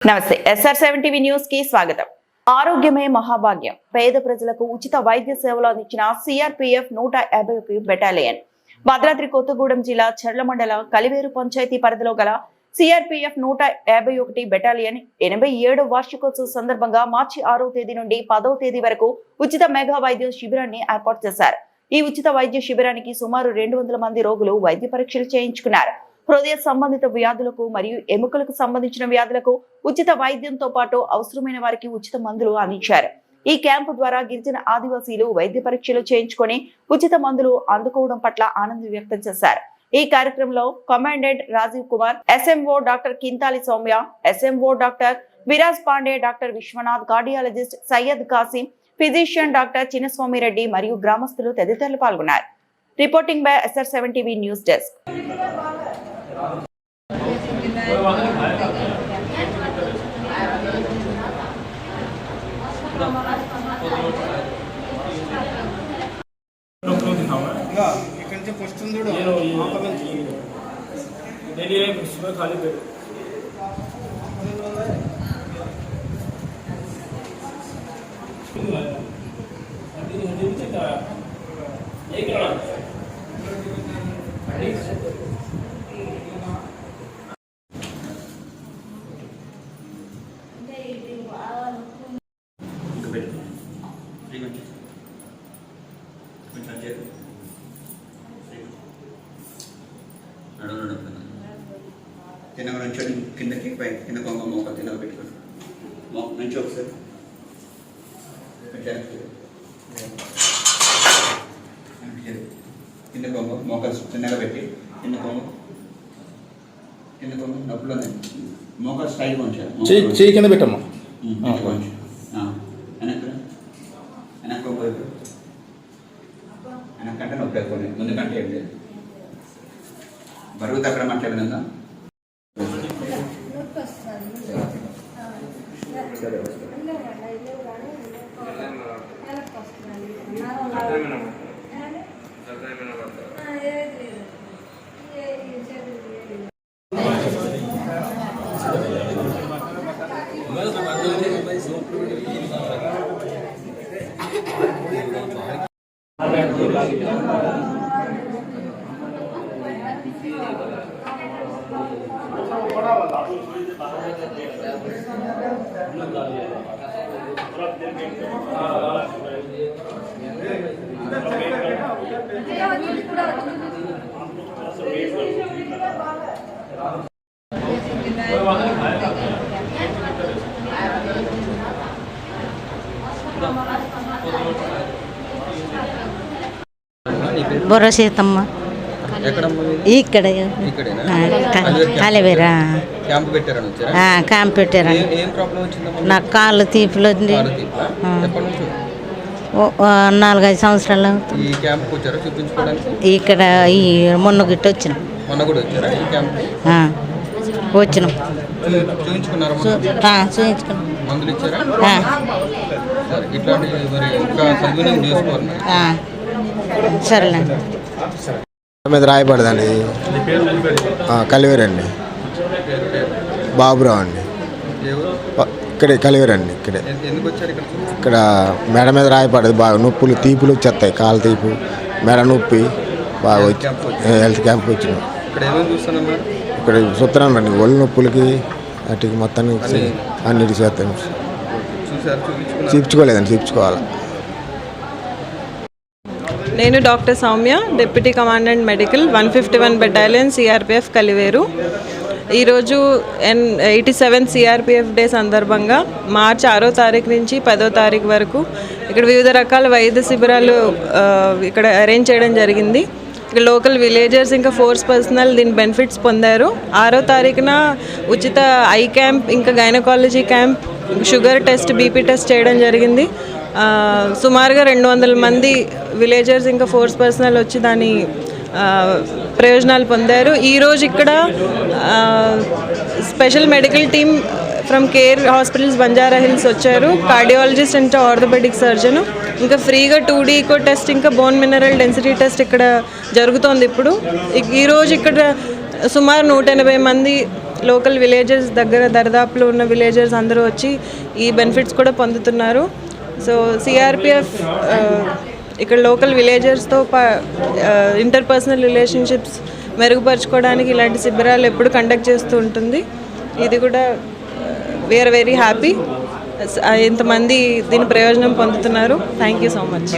నమస్తే SR7 TV news కి స్వాగతం. ఆరోగ్యమే మహాభాగ్యం. పేద ప్రజలకు ఉచిత వైద్య సేవలు అందించిన CRPF 151 బెటాలియన్ భద్రాద్రి కొత్తగూడెం జిల్లా చర్ల మండల కలివేరు పంచాయతీ పరిధిలో గల CRPF 151 బెటాలియన్ 87వ వార్షికోత్సవ సందర్భంగా మార్చి 6వ తేదీ నుండి 10వ తేదీ వరకు ఉచిత మెగా వైద్య శిబిరాన్ని ఏర్పాటు చేశారు. ఈ ఉచిత వైద్య శిబిరానికి సుమారు 200 మంది రోగులు వైద్య పరీక్షలు చేయించుకున్నారు. హృదయ సంబంధిత వ్యాధులకు మరియు ఎముకలకు సంబంధించిన వ్యాధులకు ఉచిత వైద్యంతో పాటు అవసరమైన వారికి ఉచిత మందులు అందించారు. ఈ క్యాంపు ద్వారా గిరిజన ఆదివాసీలు వైద్య పరీక్షలు చేయించుకొని ఉచిత మందులు అందుకోవడం పట్ల ఆనందం వ్యక్తం చేశారు. ఈ కార్యక్రమంలో commandant Rajeev Kumar, SMO doctor Kinthali Soumya, SMO doctor Viraj Pandey, doctor Vishwanath, cardiologist Syed Kasim, physician doctor Chinnaswamy Reddy మరియు గ్రామస్తులు తదితరులు పాల్గొన్నారు. Reporting by SR7 TV news desk. తినగా నుంచి కిందకి పై కింద కొంగ మోక తినగా పెట్టుకోండి. నుంచి ఒకసారి కింద కొంగ మోక చిన్నగా పెట్టి కింద కొంగ నొప్పులో మోక స్టైల్ కొంచెం కింద పెట్టమ్మా. వెనక్కి వైపు వెనక్కంటే నొప్పి ఎక్కువ, ముందుకంటే ఏం లేదు. బరువు తగ్గడం అట్లే విధంగా బొర్ర సీతమ్మ ఇక్కడ కాలేవేరా క్యాంప్ పెట్టారండి. నాకు కాళ్ళు తీపులు 4-5 సంవత్సరాలు ఇక్కడ ఈ మొన్న గిట్ట వచ్చినాం. వచ్చినాం సరేనండి. మీద రాయబడదండి. కలివేరండి. బాబురావు అండి. ఇక్కడే కలివేరండి. ఇక్కడే ఇక్కడ మెడ మీద రాయపడదు. బాగా నొప్పులు తీపులు వచ్చేస్తాయి. కాలు తీపు, మెడ నొప్పి బాగా వచ్చి హెల్త్ క్యాంప్ వచ్చినాం. ఇక్కడ చూస్తున్నాను అండి. ఒళ్ళు నొప్పులకి వాటికి మొత్తానికి అన్నిటికి చేస్తాను. చూపించుకోలేదండి, చూపించుకోవాలి. నేను doctor Soumya, deputy commandant medical 151 battalion CRPF Kaliveru. ఈరోజు 87 CRPF డే సందర్భంగా మార్చి 6వ తారీఖు నుంచి 10వ తారీఖు వరకు ఇక్కడ వివిధ రకాల వైద్య శిబిరాలు ఇక్కడ అరేంజ్ చేయడం జరిగింది. ఇక్కడ లోకల్ విలేజర్స్ ఇంకా ఫోర్స్ పర్సనల్ దీని బెనిఫిట్స్ పొందారు. 6వ తారీఖున ఉచిత ఐ క్యాంప్, ఇంకా gynaecology camp, sugar test, BP test చేయడం జరిగింది. సుమారుగా 200 మంది విలేజర్స్ ఇంకా ఫోర్స్ పర్సనల్ వచ్చి దాని ప్రయోజనాలు పొందారు. ఈరోజు ఇక్కడ special medical team from care hospitals Banjara hills వచ్చారు. కార్డియాలజిస్ట్ అండ్ ఆర్థోపెడిక్ సర్జన్, ఇంకా ఫ్రీగా 2D ఈకో టెస్ట్, ఇంకా బోన్ మినరల్ డెన్సిటీ టెస్ట్ ఇక్కడ జరుగుతోంది. ఇప్పుడు ఈరోజు ఇక్కడ సుమారు 180 మంది లోకల్ విలేజెస్ దగ్గర దరిదాపులో ఉన్న విలేజర్స్ అందరూ వచ్చి ఈ బెనిఫిట్స్ కూడా పొందుతున్నారు. సో సిఆర్పిఎఫ్ ఇక్కడ లోకల్ విలేజర్స్తో ఇంటర్పర్సనల్ రిలేషన్షిప్స్ మెరుగుపరచుకోవడానికి ఇలాంటి శిబిరాలు ఎప్పుడు కండక్ట్ చేస్తూ ఉంటుంది. ఇది కూడా వీఆర్ వెరీ హ్యాపీ ఇంతమంది దీని ప్రయోజనం పొందుతున్నారు. Thank you so much.